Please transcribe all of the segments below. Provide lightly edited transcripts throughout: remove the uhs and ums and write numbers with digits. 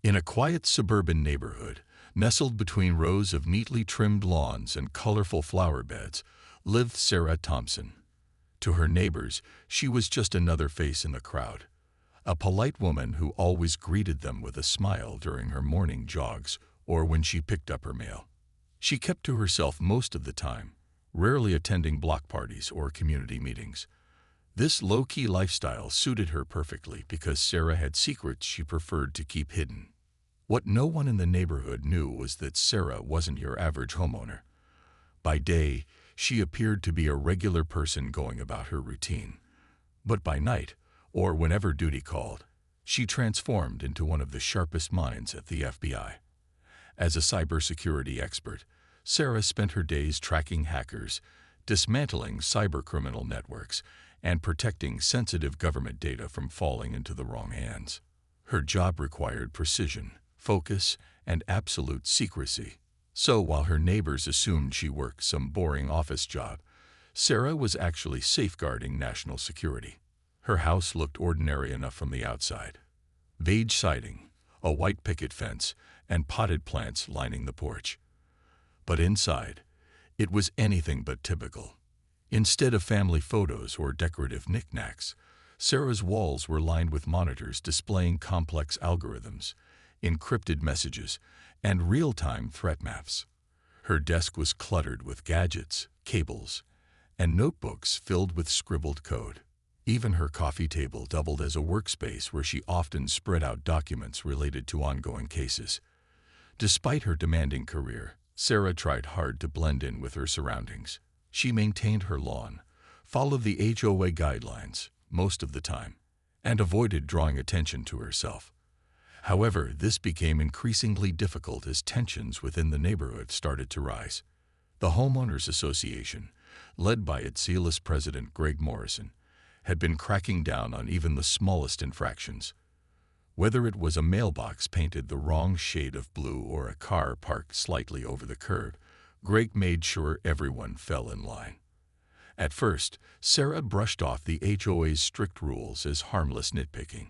In a quiet suburban neighborhood, nestled between rows of neatly trimmed lawns and colorful flower beds, lived Sarah Thompson. To her neighbors, she was just another face in the crowd, a polite woman who always greeted them with a smile during her morning jogs or when she picked up her mail. She kept to herself most of the time, rarely attending block parties or community meetings. This low-key lifestyle suited her perfectly because Sarah had secrets she preferred to keep hidden. What no one in the neighborhood knew was that Sarah wasn't your average homeowner. By day, she appeared to be a regular person going about her routine. But by night, or whenever duty called, she transformed into one of the sharpest minds at the FBI. As a cybersecurity expert, Sarah spent her days tracking hackers, dismantling cybercriminal networks, and protecting sensitive government data from falling into the wrong hands. Her job required precision, focus, and absolute secrecy. So while her neighbors assumed she worked some boring office job, Sarah was actually safeguarding national security. Her house looked ordinary enough from the outside. Beige siding, a white picket fence, and potted plants lining the porch. But inside, it was anything but typical. Instead of family photos or decorative knickknacks, Sarah's walls were lined with monitors displaying complex algorithms, encrypted messages, and real-time threat maps. Her desk was cluttered with gadgets, cables, and notebooks filled with scribbled code. Even her coffee table doubled as a workspace where she often spread out documents related to ongoing cases. Despite her demanding career, Sarah tried hard to blend in with her surroundings. She maintained her lawn, followed the HOA guidelines most of the time, and avoided drawing attention to herself. However, this became increasingly difficult as tensions within the neighborhood started to rise. The Homeowners Association, led by its zealous president Greg Morrison, had been cracking down on even the smallest infractions. Whether it was a mailbox painted the wrong shade of blue or a car parked slightly over the curb, Greg made sure everyone fell in line. At first, Sarah brushed off the HOA's strict rules as harmless nitpicking.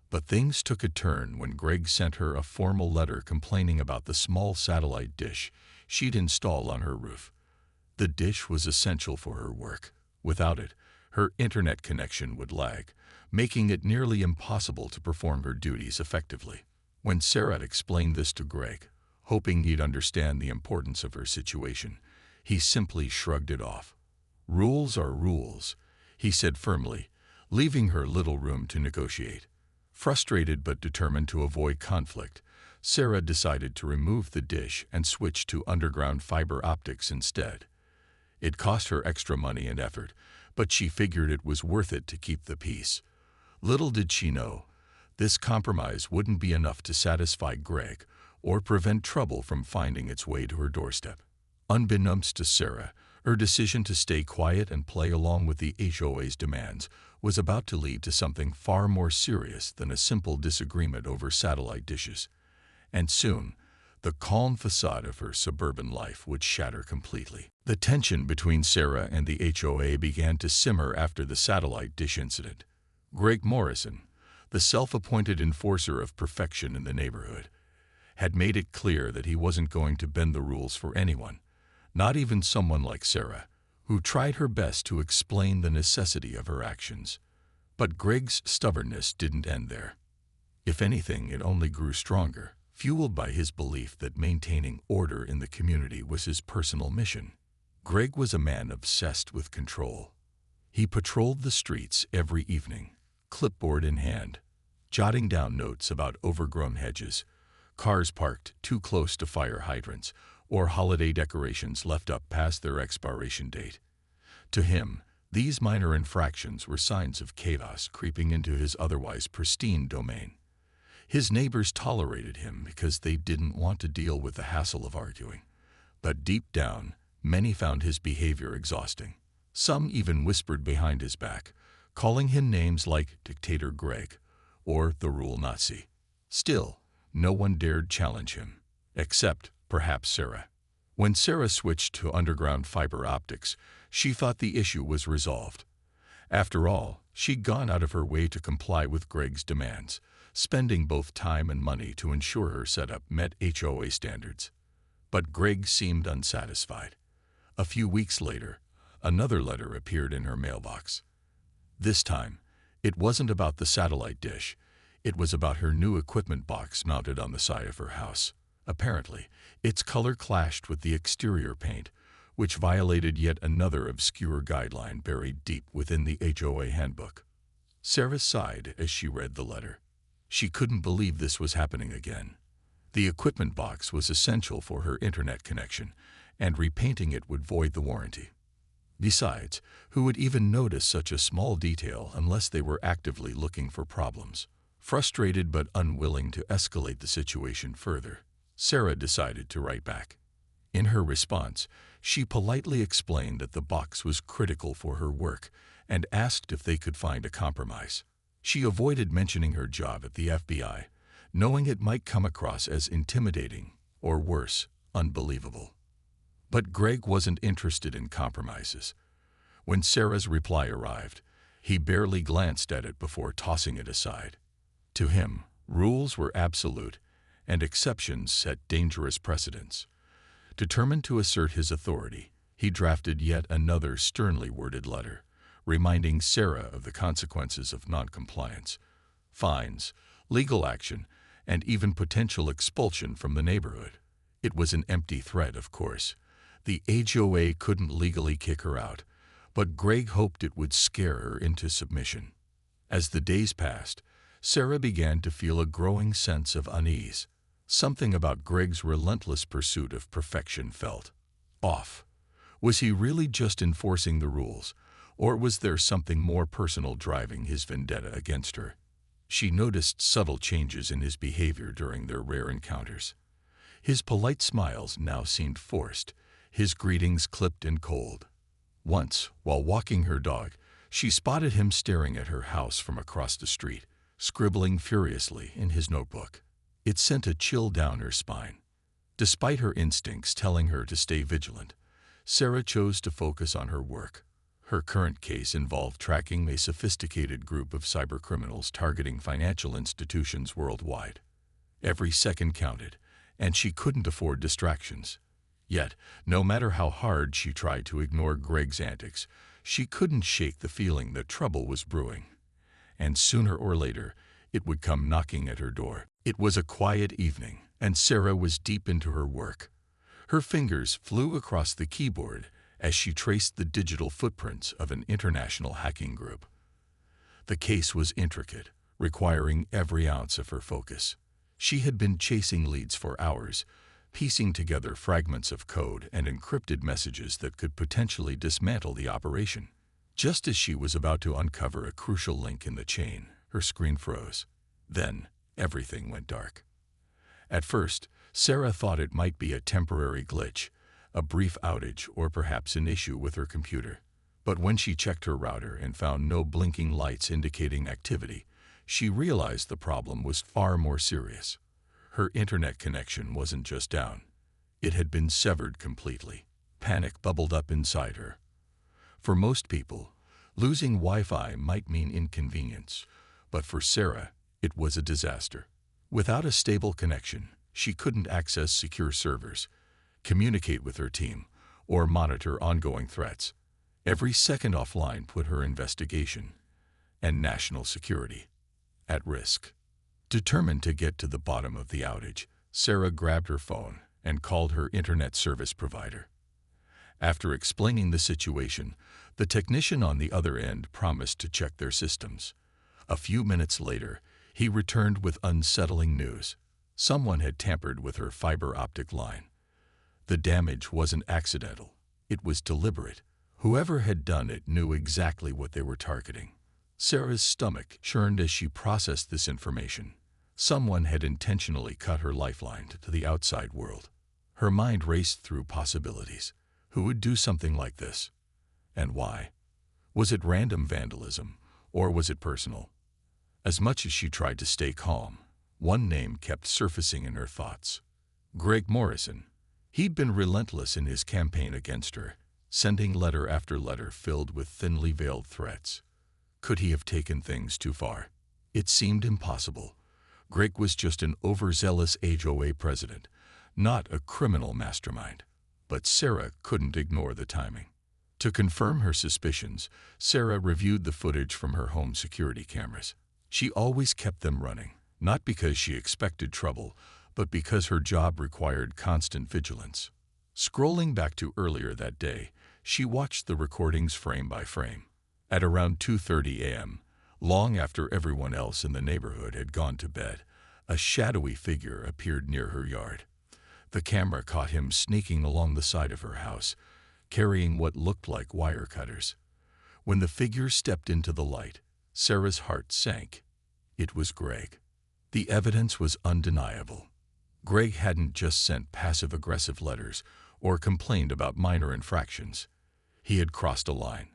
But things took a turn when Greg sent her a formal letter complaining about the small satellite dish she'd installed on her roof. The dish was essential for her work. Without it, her internet connection would lag, making it nearly impossible to perform her duties effectively. When Sarah explained this to Greg, hoping he'd understand the importance of her situation, he simply shrugged it off. "Rules are rules," he said firmly, leaving her little room to negotiate. Frustrated but determined to avoid conflict, Sarah decided to remove the dish and switch to underground fiber optics instead. It cost her extra money and effort, but she figured it was worth it to keep the peace. Little did she know, this compromise wouldn't be enough to satisfy Greg or prevent trouble from finding its way to her doorstep. Unbeknownst to Sarah, her decision to stay quiet and play along with the HOA's demands was about to lead to something far more serious than a simple disagreement over satellite dishes. And soon, the calm facade of her suburban life would shatter completely. The tension between Sarah and the HOA began to simmer after the satellite dish incident. Greg Morrison, the self-appointed enforcer of perfection in the neighborhood, had made it clear that he wasn't going to bend the rules for anyone, not even someone like Sarah, who tried her best to explain the necessity of her actions. But Greg's stubbornness didn't end there. If anything, it only grew stronger, fueled by his belief that maintaining order in the community was his personal mission. Greg was a man obsessed with control. He patrolled the streets every evening, clipboard in hand, jotting down notes about overgrown hedges, cars parked too close to fire hydrants, or holiday decorations left up past their expiration date. To him, these minor infractions were signs of chaos creeping into his otherwise pristine domain. His neighbors tolerated him because they didn't want to deal with the hassle of arguing. But deep down, many found his behavior exhausting. Some even whispered behind his back, calling him names like Dictator Greg or the Rule Nazi. Still, no one dared challenge him, except perhaps Sarah. When Sarah switched to underground fiber optics, she thought the issue was resolved. After all, she'd gone out of her way to comply with Greg's demands, spending both time and money to ensure her setup met HOA standards. But Greg seemed unsatisfied. A few weeks later, another letter appeared in her mailbox. This time, it wasn't about the satellite dish. It was about her new equipment box mounted on the side of her house. Apparently, its color clashed with the exterior paint, which violated yet another obscure guideline buried deep within the HOA handbook. Sarah sighed as she read the letter. She couldn't believe this was happening again. The equipment box was essential for her internet connection, and repainting it would void the warranty. Besides, who would even notice such a small detail unless they were actively looking for problems? Frustrated but unwilling to escalate the situation further, Sarah decided to write back. In her response, she politely explained that the box was critical for her work and asked if they could find a compromise. She avoided mentioning her job at the FBI, knowing it might come across as intimidating or worse, unbelievable. But Greg wasn't interested in compromises. When Sarah's reply arrived, he barely glanced at it before tossing it aside. To him, rules were absolute, and exceptions set dangerous precedents. Determined to assert his authority, he drafted yet another sternly worded letter, reminding Sarah of the consequences of noncompliance: fines, legal action, and even potential expulsion from the neighborhood. It was an empty threat, of course. The HOA couldn't legally kick her out, but Greg hoped it would scare her into submission. As the days passed, Sarah began to feel a growing sense of unease. Something about Greg's relentless pursuit of perfection felt off. Was he really just enforcing the rules, or was there something more personal driving his vendetta against her? She noticed subtle changes in his behavior during their rare encounters. His polite smiles now seemed forced, his greetings clipped and cold. Once, while walking her dog, she spotted him staring at her house from across the street, scribbling furiously in his notebook. It sent a chill down her spine. Despite her instincts telling her to stay vigilant, Sarah chose to focus on her work. Her current case involved tracking a sophisticated group of cybercriminals targeting financial institutions worldwide. Every second counted, and she couldn't afford distractions. Yet, no matter how hard she tried to ignore Greg's antics, she couldn't shake the feeling that trouble was brewing. And sooner or later, it would come knocking at her door. It was a quiet evening, and Sarah was deep into her work. Her fingers flew across the keyboard as she traced the digital footprints of an international hacking group. The case was intricate, requiring every ounce of her focus. She had been chasing leads for hours, piecing together fragments of code and encrypted messages that could potentially dismantle the operation. Just as she was about to uncover a crucial link in the chain, her screen froze. Then, everything went dark. At first, Sarah thought it might be a temporary glitch, a brief outage, or perhaps an issue with her computer. But when she checked her router and found no blinking lights indicating activity, she realized the problem was far more serious. Her internet connection wasn't just down. It had been severed completely. Panic bubbled up inside her. For most people, losing Wi-Fi might mean inconvenience, but for Sarah, it was a disaster. Without a stable connection, she couldn't access secure servers, communicate with her team, or monitor ongoing threats. Every second offline put her investigation and national security at risk. Determined to get to the bottom of the outage, Sarah grabbed her phone and called her internet service provider. After explaining the situation, the technician on the other end promised to check their systems. A few minutes later, he returned with unsettling news. Someone had tampered with her fiber optic line. The damage wasn't accidental. It was deliberate. Whoever had done it knew exactly what they were targeting. Sarah's stomach churned as she processed this information. Someone had intentionally cut her lifeline to the outside world. Her mind raced through possibilities. Who would do something like this? And why? Was it random vandalism, or was it personal? As much as she tried to stay calm, one name kept surfacing in her thoughts. Greg Morrison. He'd been relentless in his campaign against her, sending letter after letter filled with thinly veiled threats. Could he have taken things too far? It seemed impossible, Greg was just an overzealous HOA president, not a criminal mastermind. But Sarah couldn't ignore the timing. To confirm her suspicions, Sarah reviewed the footage from her home security cameras. She always kept them running, not because she expected trouble, but because her job required constant vigilance. Scrolling back to earlier that day, she watched the recordings frame by frame. At around 2:30 a.m., long after everyone else in the neighborhood had gone to bed, a shadowy figure appeared near her yard. The camera caught him sneaking along the side of her house, carrying what looked like wire cutters. When the figure stepped into the light, Sarah's heart sank. It was Greg. The evidence was undeniable. Greg hadn't just sent passive-aggressive letters or complained about minor infractions. He had crossed a line.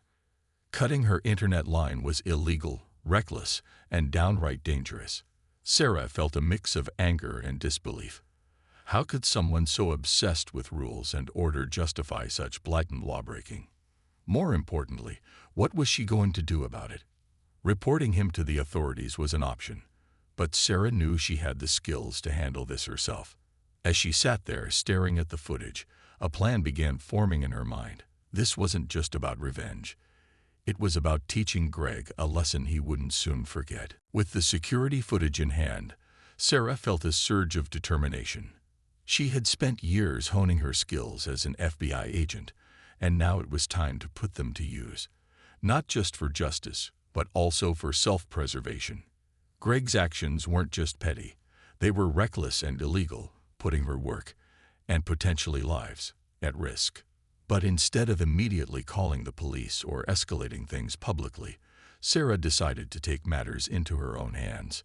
Cutting her internet line was illegal, reckless, and downright dangerous. Sarah felt a mix of anger and disbelief. How could someone so obsessed with rules and order justify such blatant lawbreaking? More importantly, what was she going to do about it? Reporting him to the authorities was an option, but Sarah knew she had the skills to handle this herself. As she sat there staring at the footage, a plan began forming in her mind. This wasn't just about revenge. It was about teaching Greg a lesson he wouldn't soon forget. With the security footage in hand, Sarah felt a surge of determination. She had spent years honing her skills as an FBI agent, and now it was time to put them to use, not just for justice, but also for self-preservation. Greg's actions weren't just petty. They were reckless and illegal, putting her work, and potentially lives, at risk. But instead of immediately calling the police or escalating things publicly, Sarah decided to take matters into her own hands.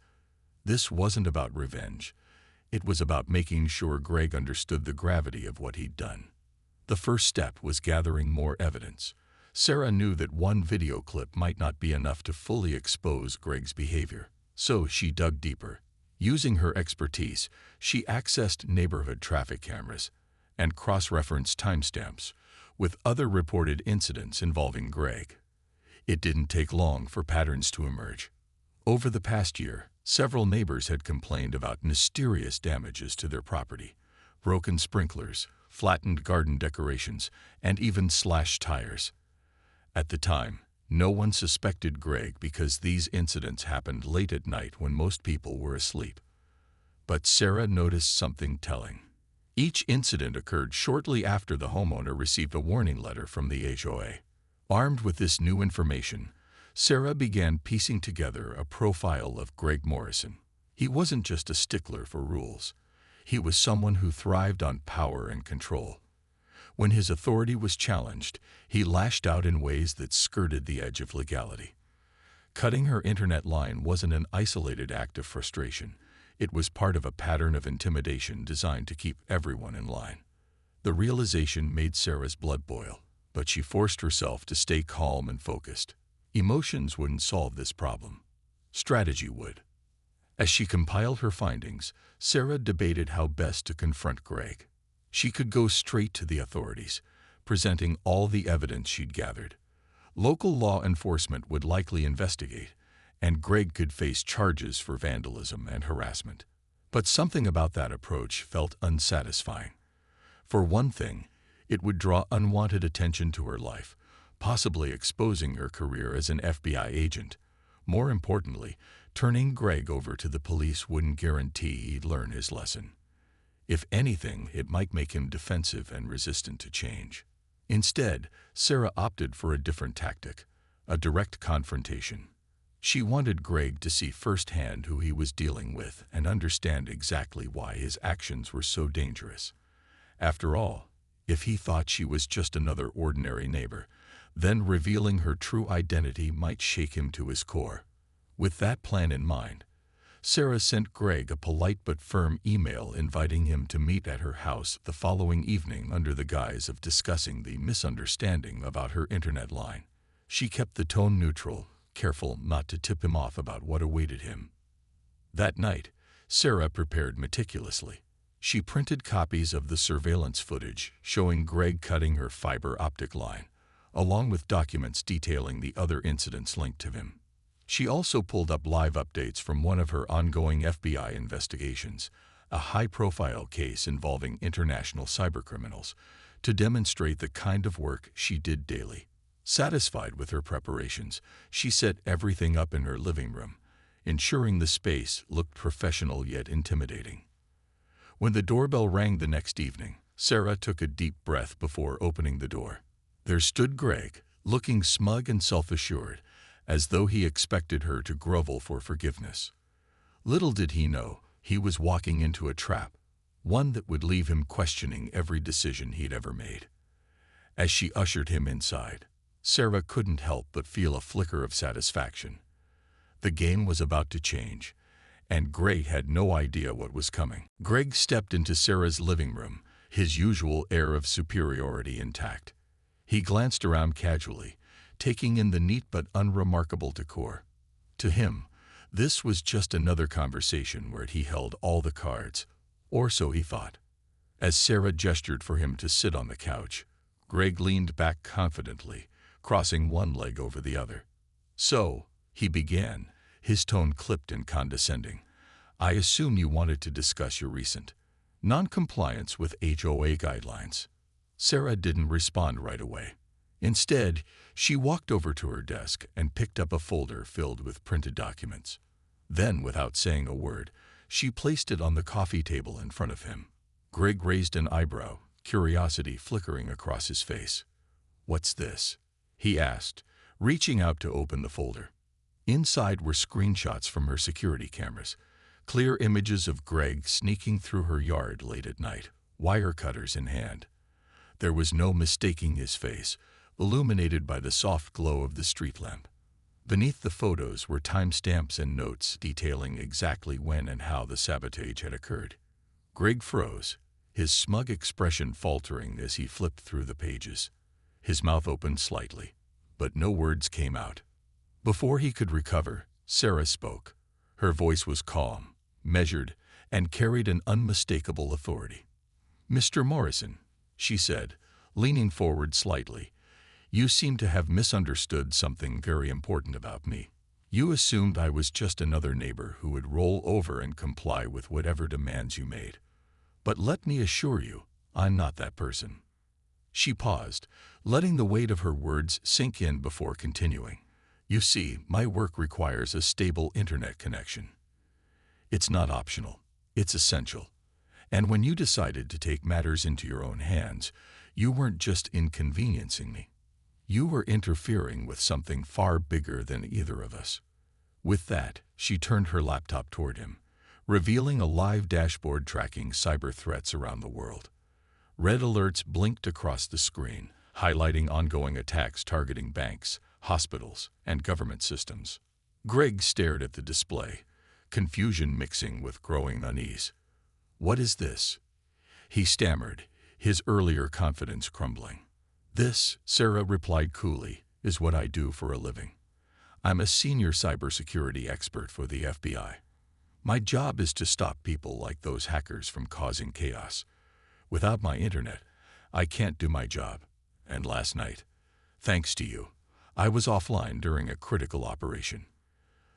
This wasn't about revenge. It was about making sure Greg understood the gravity of what he'd done. The first step was gathering more evidence. Sarah knew that one video clip might not be enough to fully expose Greg's behavior, so she dug deeper. Using her expertise, she accessed neighborhood traffic cameras and cross-referenced timestamps with other reported incidents involving Greg. It didn't take long for patterns to emerge. Over the past year, several neighbors had complained about mysterious damages to their property: broken sprinklers, flattened garden decorations, and even slashed tires. At the time, no one suspected Greg because these incidents happened late at night when most people were asleep. But Sarah noticed something telling. Each incident occurred shortly after the homeowner received a warning letter from the HOA. Armed with this new information, Sarah began piecing together a profile of Greg Morrison. He wasn't just a stickler for rules. He was someone who thrived on power and control. When his authority was challenged, he lashed out in ways that skirted the edge of legality. Cutting her internet line wasn't an isolated act of frustration. It was part of a pattern of intimidation designed to keep everyone in line. The realization made Sarah's blood boil, but she forced herself to stay calm and focused. Emotions wouldn't solve this problem. Strategy would. As she compiled her findings, Sarah debated how best to confront Greg. She could go straight to the authorities, presenting all the evidence she'd gathered. Local law enforcement would likely investigate, and Greg could face charges for vandalism and harassment. But something about that approach felt unsatisfying. For one thing, it would draw unwanted attention to her life, possibly exposing her career as an FBI agent. More importantly, turning Greg over to the police wouldn't guarantee he'd learn his lesson. If anything, it might make him defensive and resistant to change. Instead, Sarah opted for a different tactic: a direct confrontation. She wanted Greg to see firsthand who he was dealing with and understand exactly why his actions were so dangerous. After all, if he thought she was just another ordinary neighbor, then revealing her true identity might shake him to his core. With that plan in mind, Sarah sent Greg a polite but firm email inviting him to meet at her house the following evening under the guise of discussing the misunderstanding about her internet line. She kept the tone neutral, careful not to tip him off about what awaited him. That night, Sarah prepared meticulously. She printed copies of the surveillance footage showing Greg cutting her fiber optic line, along with documents detailing the other incidents linked to him. She also pulled up live updates from one of her ongoing FBI investigations, a high-profile case involving international cybercriminals, to demonstrate the kind of work she did daily. Satisfied with her preparations, she set everything up in her living room, ensuring the space looked professional yet intimidating. When the doorbell rang the next evening, Sarah took a deep breath before opening the door. There stood Greg, looking smug and self-assured, as though he expected her to grovel for forgiveness. Little did he know, he was walking into a trap, one that would leave him questioning every decision he'd ever made. As she ushered him inside, Sarah couldn't help but feel a flicker of satisfaction. The game was about to change, and Greg had no idea what was coming. Greg stepped into Sarah's living room, his usual air of superiority intact. He glanced around casually, taking in the neat but unremarkable decor. To him, this was just another conversation where he held all the cards, or so he thought. As Sarah gestured for him to sit on the couch, Greg leaned back confidently, crossing one leg over the other. "So," he began, his tone clipped and condescending, "I assume you wanted to discuss your recent non-compliance with HOA guidelines." Sarah didn't respond right away. Instead, she walked over to her desk and picked up a folder filled with printed documents. Then, without saying a word, she placed it on the coffee table in front of him. Greg raised an eyebrow, curiosity flickering across his face. "What's this?" he asked, reaching out to open the folder. Inside were screenshots from her security cameras, clear images of Greg sneaking through her yard late at night, wire cutters in hand. There was no mistaking his face, illuminated by the soft glow of the street lamp. Beneath the photos were timestamps and notes detailing exactly when and how the sabotage had occurred. Greg froze, his smug expression faltering as he flipped through the pages. His mouth opened slightly, but no words came out. Before he could recover, Sarah spoke. Her voice was calm, measured, and carried an unmistakable authority. "Mr. Morrison," she said, leaning forward slightly, "you seem to have misunderstood something very important about me. You assumed I was just another neighbor who would roll over and comply with whatever demands you made. But let me assure you, I'm not that person." She paused, letting the weight of her words sink in before continuing. "You see, my work requires a stable internet connection. It's not optional, it's essential. And when you decided to take matters into your own hands, you weren't just inconveniencing me. You were interfering with something far bigger than either of us." With that, she turned her laptop toward him, revealing a live dashboard tracking cyber threats around the world. Red alerts blinked across the screen, highlighting ongoing attacks targeting banks, hospitals, and government systems. Greg stared at the display, confusion mixing with growing unease. "What is this?" he stammered, his earlier confidence crumbling. "This," Sarah replied coolly, "is what I do for a living. I'm a senior cybersecurity expert for the FBI. My job is to stop people like those hackers from causing chaos. Without my internet, I can't do my job. And last night, thanks to you, I was offline during a critical operation."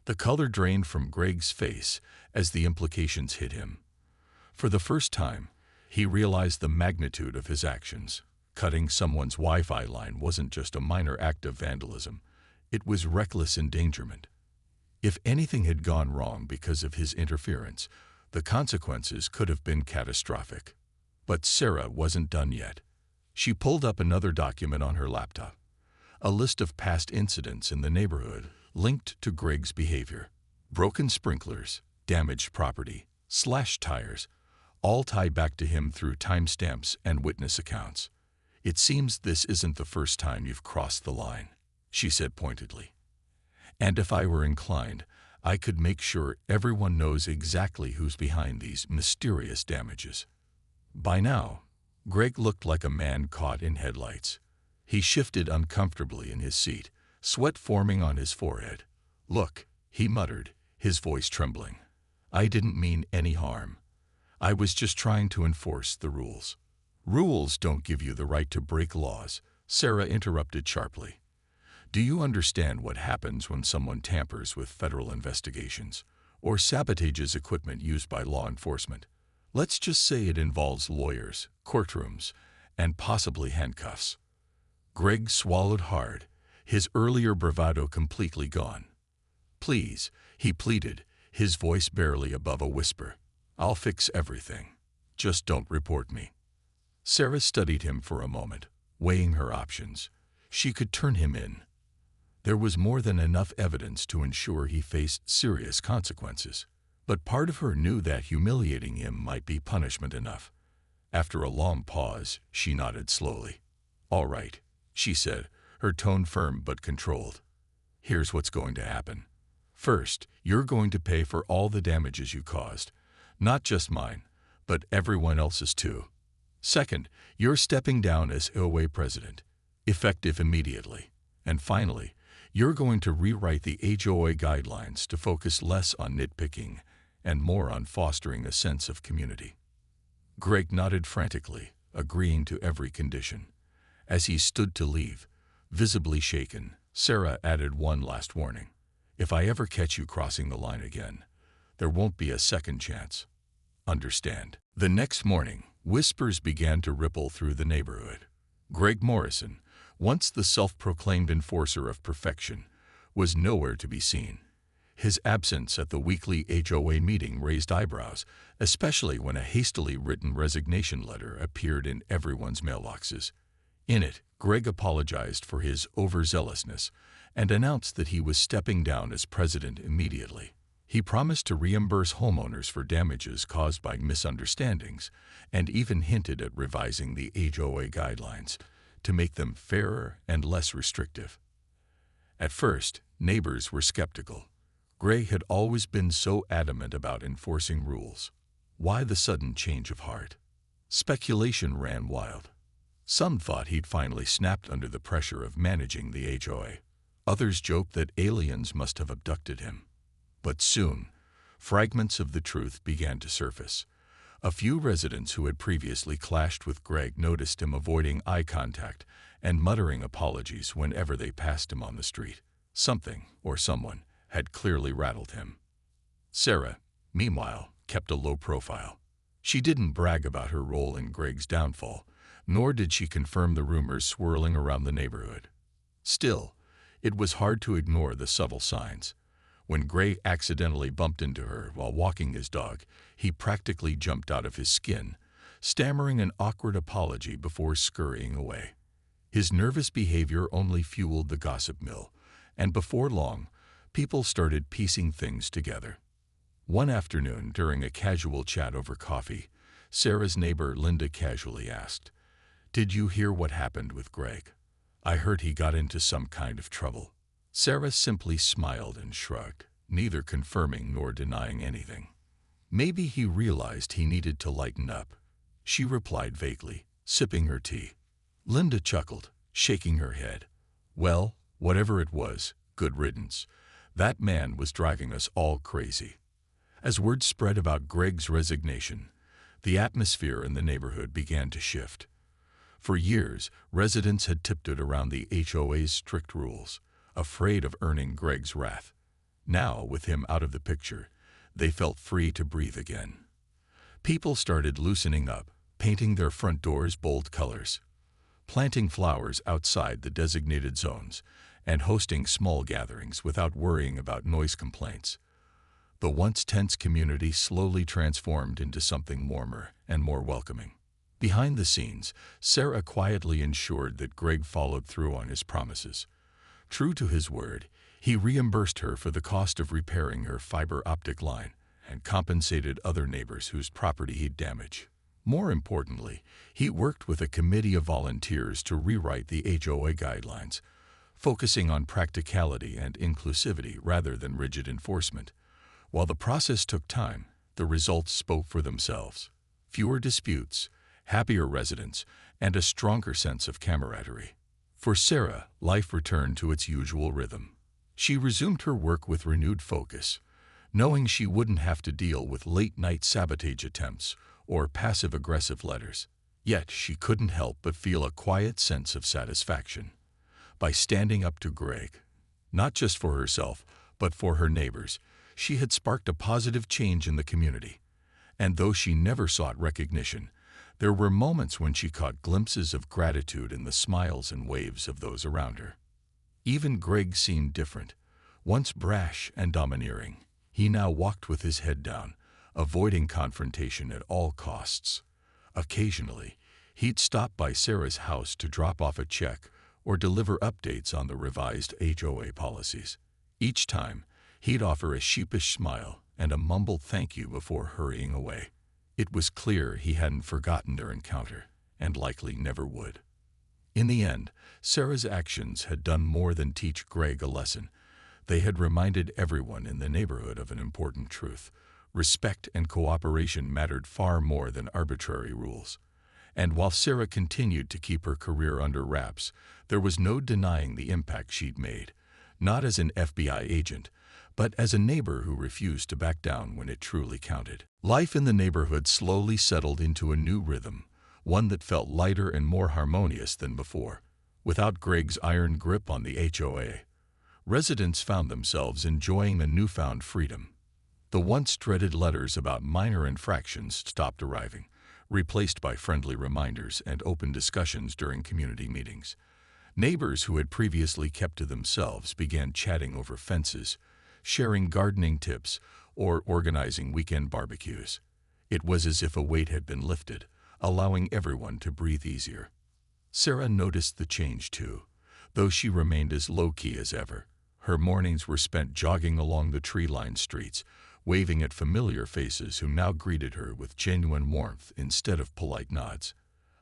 The color drained from Greg's face as the implications hit him. For the first time, he realized the magnitude of his actions. Cutting someone's Wi-Fi line wasn't just a minor act of vandalism, it was reckless endangerment. If anything had gone wrong because of his interference, the consequences could have been catastrophic. But Sarah wasn't done yet. She pulled up another document on her laptop, a list of past incidents in the neighborhood linked to Greg's behavior. Broken sprinklers, damaged property, slashed tires, all tie back to him through timestamps and witness accounts. "It seems this isn't the first time you've crossed the line," she said pointedly. "And if I were inclined, I could make sure everyone knows exactly who's behind these mysterious damages." By now, Greg looked like a man caught in headlights. He shifted uncomfortably in his seat, sweat forming on his forehead. "Look," he muttered, his voice trembling. "I didn't mean any harm. I was just trying to enforce the rules." "Rules don't give you the right to break laws," Sarah interrupted sharply. Do you understand what happens when someone tampers with federal investigations or sabotages equipment used by law enforcement? Let's just say it involves lawyers, courtrooms, and possibly handcuffs. Greg swallowed hard, his earlier bravado completely gone. "Please," he pleaded, his voice barely above a whisper. "I'll fix everything. Just don't report me." Sarah studied him for a moment, weighing her options. She could turn him in. There was more than enough evidence to ensure he faced serious consequences. But part of her knew that humiliating him might be punishment enough. After a long pause, she nodded slowly. "All right," she said, her tone firm but controlled. "Here's what's going to happen. First, you're going to pay for all the damages you caused. Not just mine, but everyone else's too. Second, you're stepping down as HOA president, effective immediately. And finally, you're going to rewrite the HOA guidelines to focus less on nitpicking and more on fostering a sense of community." Greg nodded frantically, agreeing to every condition. As he stood to leave, visibly shaken, Sarah added one last warning. "If I ever catch you crossing the line again, there won't be a second chance. Understand?" The next morning, whispers began to ripple through the neighborhood. Greg Morrison, once the self-proclaimed enforcer of perfection, was nowhere to be seen. His absence at the weekly HOA meeting raised eyebrows, especially when a hastily written resignation letter appeared in everyone's mailboxes. In it, Greg apologized for his overzealousness and announced that he was stepping down as president immediately. He promised to reimburse homeowners for damages caused by misunderstandings and even hinted at revising the HOA guidelines to make them fairer and less restrictive. At first, neighbors were skeptical. Greg had always been so adamant about enforcing rules. Why the sudden change of heart? Speculation ran wild. Some thought he'd finally snapped under the pressure of managing the HOA. Others joked that aliens must have abducted him. But soon, fragments of the truth began to surface. A few residents who had previously clashed with Greg noticed him avoiding eye contact and muttering apologies whenever they passed him on the street. Something, or someone, had clearly rattled him. Sarah, meanwhile, kept a low profile. She didn't brag about her role in Greg's downfall, nor did she confirm the rumors swirling around the neighborhood. Still, it was hard to ignore the subtle signs. When Greg accidentally bumped into her while walking his dog, he practically jumped out of his skin, stammering an awkward apology before scurrying away. His nervous behavior only fueled the gossip mill, and before long, people started piecing things together. One afternoon, during a casual chat over coffee, Sarah's neighbor Linda casually asked, "Did you hear what happened with Greg? I heard he got into some kind of trouble." Sarah simply smiled and shrugged, neither confirming nor denying anything. "Maybe he realized he needed to lighten up," she replied vaguely, sipping her tea. Linda chuckled, shaking her head. "Well, whatever it was, good riddance. That man was driving us all crazy." As word spread about Greg's resignation, the atmosphere in the neighborhood began to shift. For years, residents had tiptoed around the HOA's strict rules, afraid of earning Greg's wrath. Now, with him out of the picture, they felt free to breathe again. People started loosening up, painting their front doors bold colors, planting flowers outside the designated zones, and hosting small gatherings without worrying about noise complaints. The once tense community slowly transformed into something warmer and more welcoming. Behind the scenes, Sarah quietly ensured that Greg followed through on his promises. True to his word, he reimbursed her for the cost of repairing her fiber optic line and compensated other neighbors whose property he'd damaged. More importantly, he worked with a committee of volunteers to rewrite the HOA guidelines, focusing on practicality and inclusivity rather than rigid enforcement. While the process took time, the results spoke for themselves. Fewer disputes, happier residents, and a stronger sense of camaraderie. For Sarah, life returned to its usual rhythm. She resumed her work with renewed focus, knowing she wouldn't have to deal with late-night sabotage attempts or passive-aggressive letters. Yet she couldn't help but feel a quiet sense of satisfaction. By standing up to Greg, not just for herself, but for her neighbors, she had sparked a positive change in the community. And though she never sought recognition, there were moments when she caught glimpses of gratitude in the smiles and waves of those around her. Even Greg seemed different. Once brash and domineering, he now walked with his head down, avoiding confrontation at all costs. Occasionally, he'd stop by Sarah's house to drop off a check or deliver updates on the revised HOA policies. Each time, he'd offer a sheepish smile and a mumbled thank you before hurrying away. It was clear he hadn't forgotten their encounter, and likely never would. In the end, Sarah's actions had done more than teach Greg a lesson. They had reminded everyone in the neighborhood of an important truth. Respect and cooperation mattered far more than arbitrary rules. And while Sarah continued to keep her career under wraps, there was no denying the impact she'd made, not as an FBI agent, but as a neighbor who refused to back down when it truly counted. Life in the neighborhood slowly settled into a new rhythm, one that felt lighter and more harmonious than before. Without Greg's iron grip on the HOA, residents found themselves enjoying a newfound freedom. The once dreaded letters about minor infractions stopped arriving, replaced by friendly reminders and open discussions during community meetings. Neighbors who had previously kept to themselves began chatting over fences, sharing gardening tips, or organizing weekend barbecues. It was as if a weight had been lifted, allowing everyone to breathe easier. Sarah noticed the change too, though she remained as low-key as ever. Her mornings were spent jogging along the tree-lined streets, waving at familiar faces who now greeted her with genuine warmth instead of polite nods.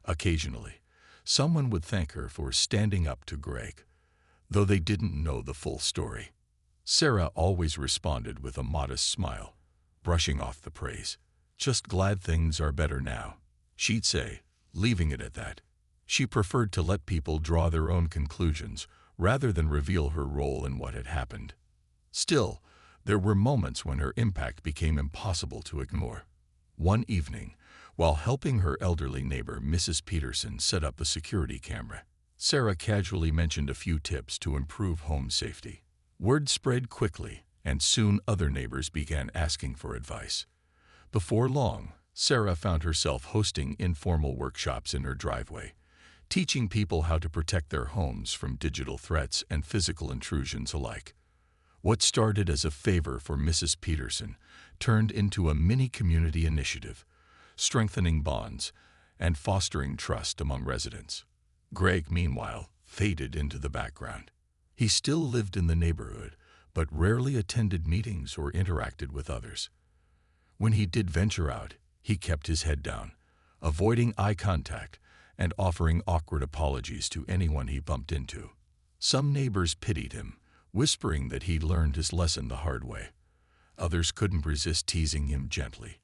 Occasionally, someone would thank her for standing up to Greg, though they didn't know the full story. Sarah always responded with a modest smile, brushing off the praise. "Just glad things are better now," she'd say, leaving it at that. She preferred to let people draw their own conclusions rather than reveal her role in what had happened. Still, there were moments when her impact became impossible to ignore. One evening, while helping her elderly neighbor Mrs. Peterson set up a security camera, Sarah casually mentioned a few tips to improve home safety. Word spread quickly, and soon other neighbors began asking for advice. Before long, Sarah found herself hosting informal workshops in her driveway, teaching people how to protect their homes from digital threats and physical intrusions alike. What started as a favor for Mrs. Peterson turned into a mini-community initiative, strengthening bonds and fostering trust among residents. Greg, meanwhile, faded into the background. He still lived in the neighborhood, but rarely attended meetings or interacted with others. When he did venture out, he kept his head down, avoiding eye contact and offering awkward apologies to anyone he bumped into. Some neighbors pitied him, whispering that he'd learned his lesson the hard way. Others couldn't resist teasing him gently,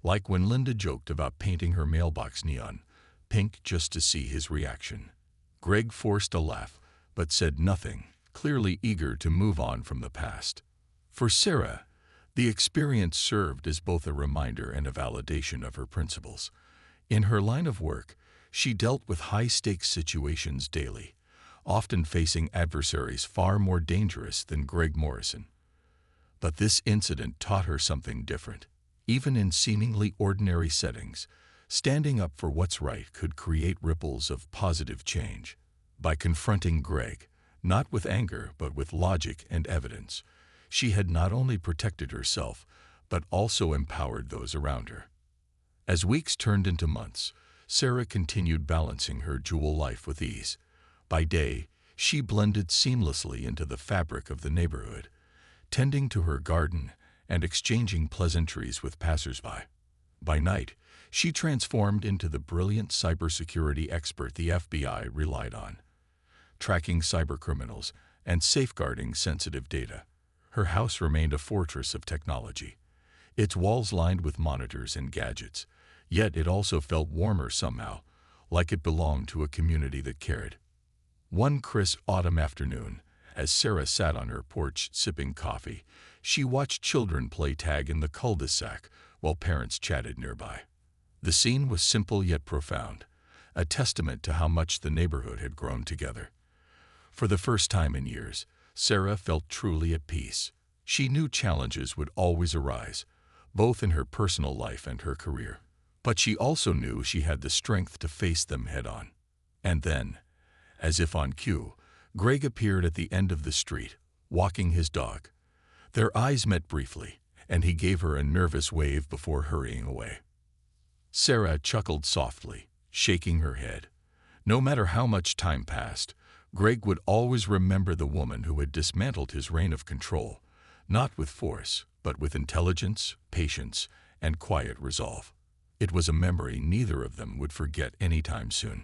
like when Linda joked about painting her mailbox neon pink just to see his reaction. Greg forced a laugh, but said nothing, clearly eager to move on from the past. For Sarah, the experience served as both a reminder and a validation of her principles. In her line of work, she dealt with high-stakes situations daily, often facing adversaries far more dangerous than Greg Morrison. But this incident taught her something different. Even in seemingly ordinary settings, standing up for what's right could create ripples of positive change. By confronting Greg, not with anger but with logic and evidence, she had not only protected herself, but also empowered those around her. As weeks turned into months, Sarah continued balancing her dual life with ease. By day, she blended seamlessly into the fabric of the neighborhood, tending to her garden and exchanging pleasantries with passersby. By night, she transformed into the brilliant cybersecurity expert the FBI relied on, tracking cybercriminals and safeguarding sensitive data. Her house remained a fortress of technology, its walls lined with monitors and gadgets, yet it also felt warmer somehow, like it belonged to a community that cared. One crisp autumn afternoon, as Sarah sat on her porch sipping coffee, she watched children play tag in the cul-de-sac while parents chatted nearby. The scene was simple yet profound, a testament to how much the neighborhood had grown together. For the first time in years, Sarah felt truly at peace. She knew challenges would always arise, both in her personal life and her career. But she also knew she had the strength to face them head-on. And then, as if on cue, Greg appeared at the end of the street, walking his dog. Their eyes met briefly, and he gave her a nervous wave before hurrying away. Sarah chuckled softly, shaking her head. No matter how much time passed, Greg would always remember the woman who had dismantled his reign of control, not with force, but with intelligence, patience, and quiet resolve. It was a memory neither of them would forget anytime soon.